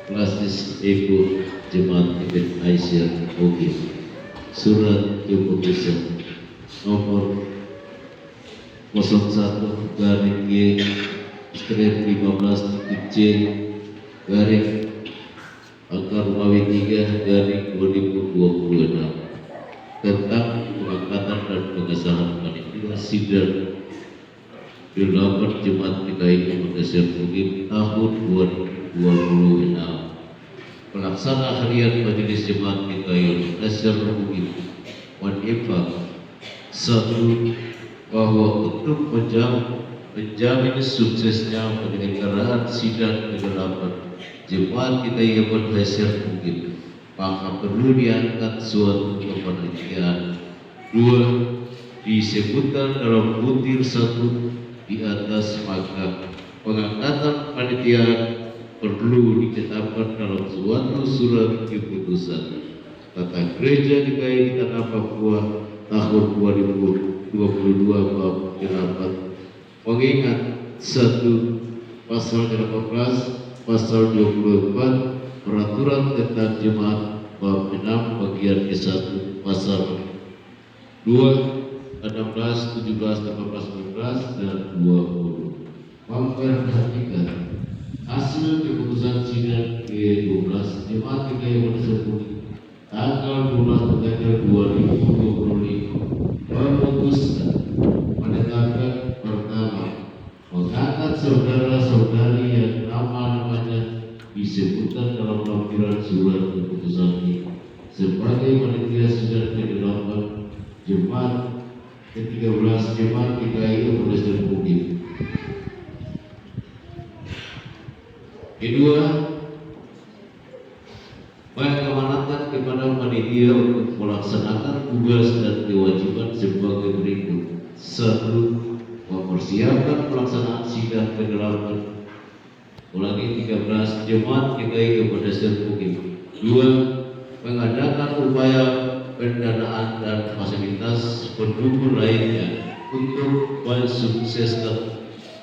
Klasis Ego Jemaat Ibn Aisyah Mungkin Surat Keputusan nomor 01 garing Y strip 15 C garing angka Romawi 3 garing 2026 tentang pengangkatan dan pengesahan panitia sidang Delapan Jemaat PKI Indonesia Mungkin tahun 2026. Pelaksana harian Majelis Jemaat PKI Indonesia Mungkin menyimpang satu, bahwa untuk menjamin suksesnya penyelenggaraan sidang ke-8 Jemaat PKI Indonesia Mungkin, maka perlu diangkat suatu kepanitiaan. 2. Disebutkan dalam butir 1 di atas, maka pengangkatan panitia perlu ditetapkan dalam suatu surat keputusan Tata Gereja DKI di Tanah Papua tahun 2022 bab 8, mengingat 1. Pasal 18, pasal 24 Peraturan tentang Jemaat bab 6 bagian ke-1, pasal 2, 16, 17, 18, 19, dan 20 memperhatikan hasil keputusan sidang ke-12 Jemaat PKI Indonesia Mungkin tanggal 12 November 2025 memutuskan menetapkan pertama, mengangkat saudara-saudari yang nama-namanya disebutkan dalam lampiran surat keputusan ini sebagai panitia sidang ke-8 Jemaat ke-13 Jemaat PKI Indonesia Mungkin. Kedua, mengamanatkan kepada panitia untuk melaksanakan tugas dan kewajiban sebagai berikut. 1. Mempersiapkan pelaksanaan sidang ke-8 ulangi 13 Jemaat PKI Indonesia Mungkin. 2. Mengadakan upaya pendanaan dan fasilitas pendukung lainnya untuk mensukseskan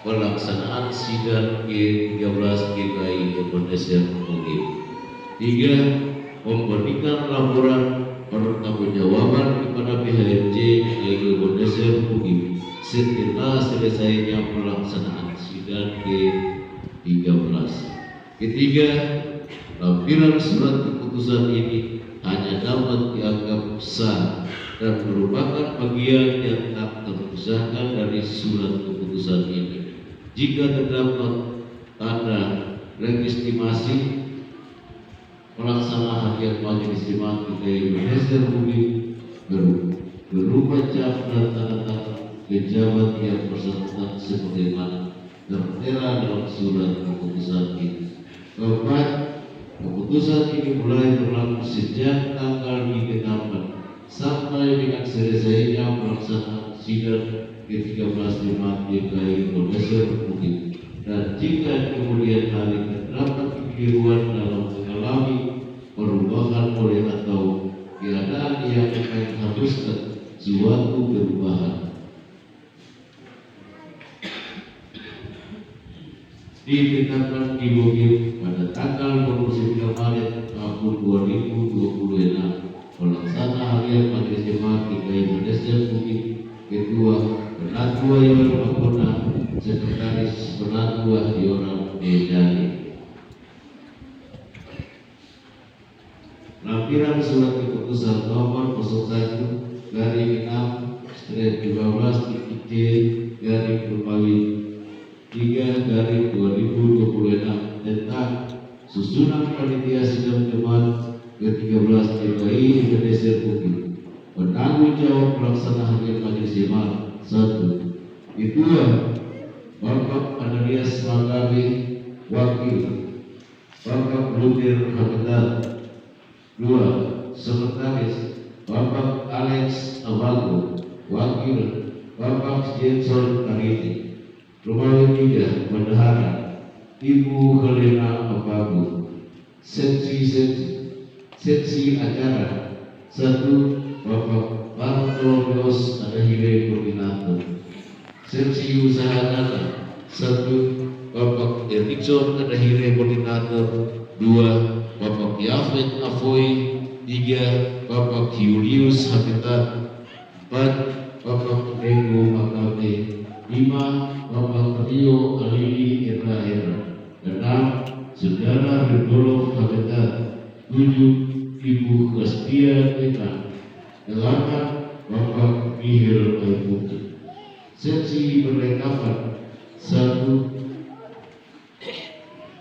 pelaksanaan sidang G13 PKI Indonesia Mungkin. 3. Memberikan laporan pertanggungjawaban kepada PHRJ PKI Indonesia Mungkin setelah selesainya pelaksanaan sidang G13. Ketiga, lampiran surat keputusan ini hanya dapat dianggap sah dan merupakan bagian yang tak terpisahkan dari surat keputusan ini jika terdapat tanda legitimasi pelaksana harian Majelis Jemaat PKI Indonesia Mungkin berupa cap dan tanda tangan pejabat yang bersangkutan sebagaimana tertera dalam surat keputusan ini. Keempat, keputusan ini mulai berlaku sejak tanggal ditetapkan sampai dengan selesainya pelaksanaan sidang ke-13 Jemaat PKI Indonesia Mungkin, dan jika kemudian hari terdapat kekeliruan dalam mengalami perubahan oleh atau keadaan yang mengharuskan suatu perubahan, ditetapkan di Bogor pada tanggal 29 Maret tahun 2026. Pelaksana harian Majelis Jemaat PKI Indonesia Mungkin, Ketua Penatua Yoran Mapona, Sekretaris Penatua Yoran Medani. Lampiran surat keputusan nomor 01 garing 6 strip 15 C garing Romawi 3 garing 2026 tentang susunan panitia sidang Jemaat ke-13 PKI Indonesia Mungkin. Penanggung jawab pelaksana harian Majelis Jemaat. 1. Ketua Bapak Ananias Magabe, Wakil Bapak Lutir Hamdan. 2. Sekretaris Bapak Alex Abago, Wakil Bapak Jenson Kariti. Romawi 3 Bendahara Ibu Helena Abago. Seksi acara 1 Bapak Bartolomeus Adahire Koordinator. Seksi usaha dana 1 Bapak Erikson Adahire Koordinator. 2. Bapak Yafet Afoy. 3. Bapak Julius Habitat. 4. Bapak Rego Makabe. 5. Bapak Rio Alili Era. 6. Saudara Redolf Habitat. 7. Ibu Kastia Eka. 8. Bapak Mihir Alputi. Seksi perlengkapan. 1.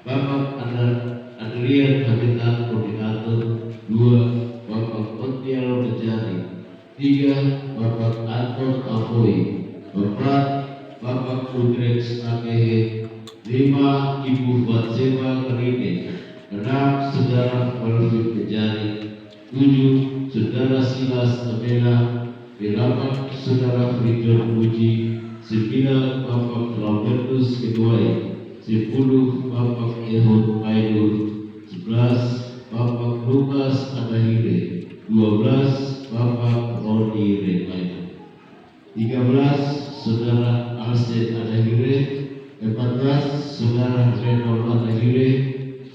Bapak Adrian Habitat Koordinator. 2. Bapak Pontial Bejari. 3. Bapak Anton Afoy. 4. Bapak Udrex Akehe. 5. Ibu Batseba Karine. 6. Saudara Alvin Bejari. 7. Saudara Silas Abela. 8. Saudara Friedel Puji. 9. Bapak Robertus Ketuai. 10. Bapak Ehud Aidul. 11. Bapak Lukas Adahire. 12. Bapak Roni Rekaino. 13. Saudara Alsed Adahire. 14. Saudara Renol Adahire.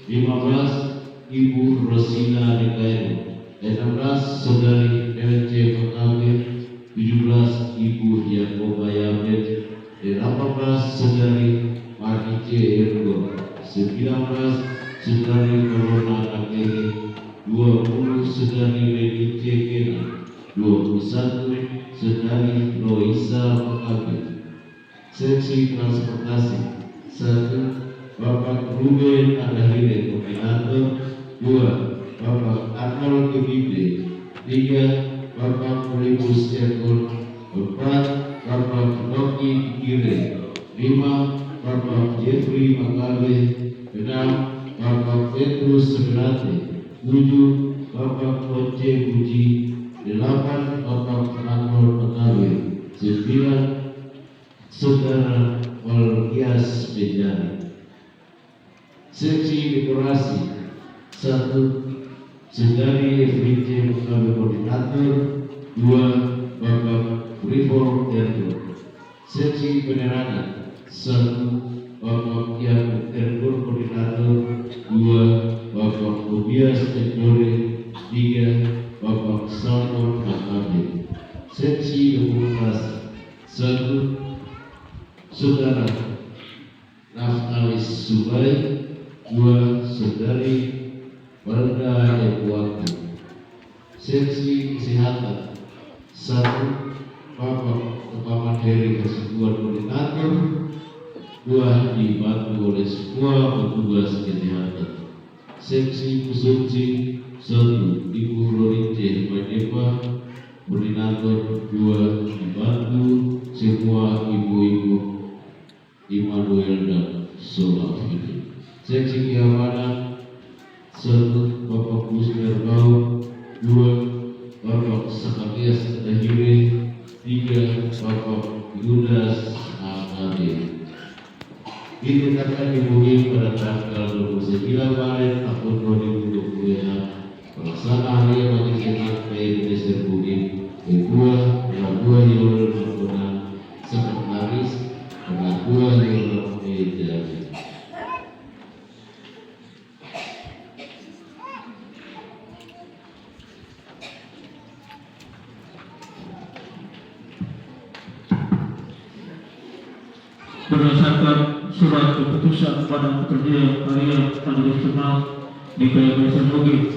15. Ibu Rosina Rekaino. 16. Saudari LC Makabe. 17. Ibu Yakoba Yabet. 18. Saudari Marnice Ergo. 19. Saudari Corona Akehe. 20. Saudari Renice Kena. 21. Saudari Loisa Makabe. Seksi transportasi. 1. Bapak Ruben Adahire Koordinator. 2. Bapak Arnold Kebide. 3. Bapak Olivus Erkol. 4. Bapak Rocky Kire. 5. Bapak Jeffrey Makabe. 6. Bapak Petrus Sebenate. 7. Bapak Oce Puji. 8. Bapak Arnold Makabe. 9. Saudara Walkias Bejani. Seksi dekorasi. 1. Saudari FBC Makabe Koordinator. 2. Bapak Freeport Erdo. Seksi penerangan. 1. Bapak Yang Erdo Koordinator. 2. Bapak Tobias Ekdore. 3. Bapak Salmon Makabe. Seksi dokumentasi. 1. Saudara Naftalis Subai. 2. Saudari Warga Ekuwati. Seksi kesehatan. 1. Bapak Kepala Heri Kesehatan Koordinator. 2. Dibantu oleh semua petugas kesehatan. Seksi konsumsi. 1. Ibu Lorite Madepa Koordinator. 2. Dibantu semua ibu-ibu Immanuel dan Solafini. Seksi keamanan. 1. Bapak Busner Bau. 2. Bapak Sakarias Adahire. 3. Bapak Yudas Akade. Ditetapkan dimulai pada tanggal 29 Maret tahun 2026 pelaksanaan hari Majelis Senat Indonesia Republik Kedua Pengatua Yul Mangkunan Sekretaris Pengatua Yul Mejari. Berdasarkan surat keputusan Badan Pekerja Harian Nasional di Kabupaten Bogor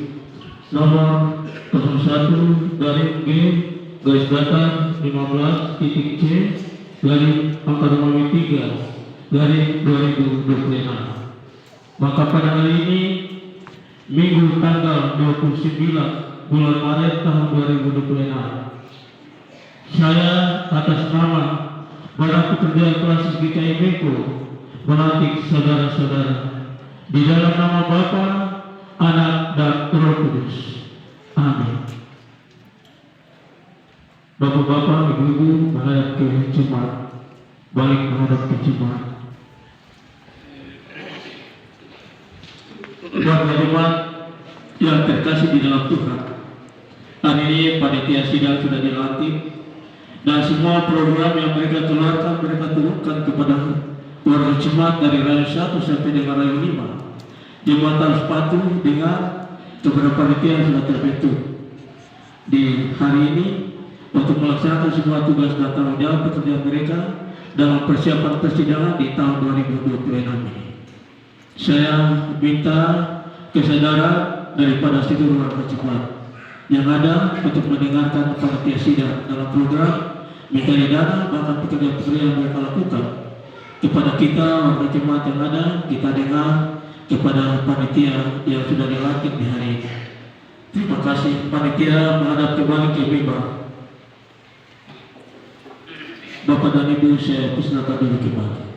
nomor 01-G-15-C-3-2026. Maka pada hari ini Minggu tanggal 29 bulan Maret tahun 2026, saya atas nama Badan Pekerja Klasik GKI Beko melantik saudara-saudara di dalam nama Bapa, Anak, dan Roh Kudus. Amin. Bapak-bapak, ibu-ibu menghadap ke jemaat, balik menghadap ke jemaat. Warga jemaat yang terkasih di dalam Tuhan, hari ini panitia sidang sudah dilantik dan semua program yang mereka keluarkan mereka turunkan kepada warga jemaat dari rayon 1 sampai dengan rayon 5. Jemaat harus patuh dengan beberapa panitia yang sudah terbentuk di hari ini untuk melaksanakan semua tugas dan tanggung jawab pekerjaan mereka dalam persiapan persidangan di tahun 2026 ini. Saya minta kesadaran daripada seluruh warga jemaat yang ada untuk mendengarkan panitia sidang dalam program mencari dana bahkan pekerjaan-pekerjaan yang mereka lakukan. Kepada kita warga jemaat yang ada, kita dengar kepada panitia yang sudah dilantik di hari ini. Terima kasih. Panitia menghadap kembali ke mimbar. Bapak dan Ibu, saya persilakan dulu kembali.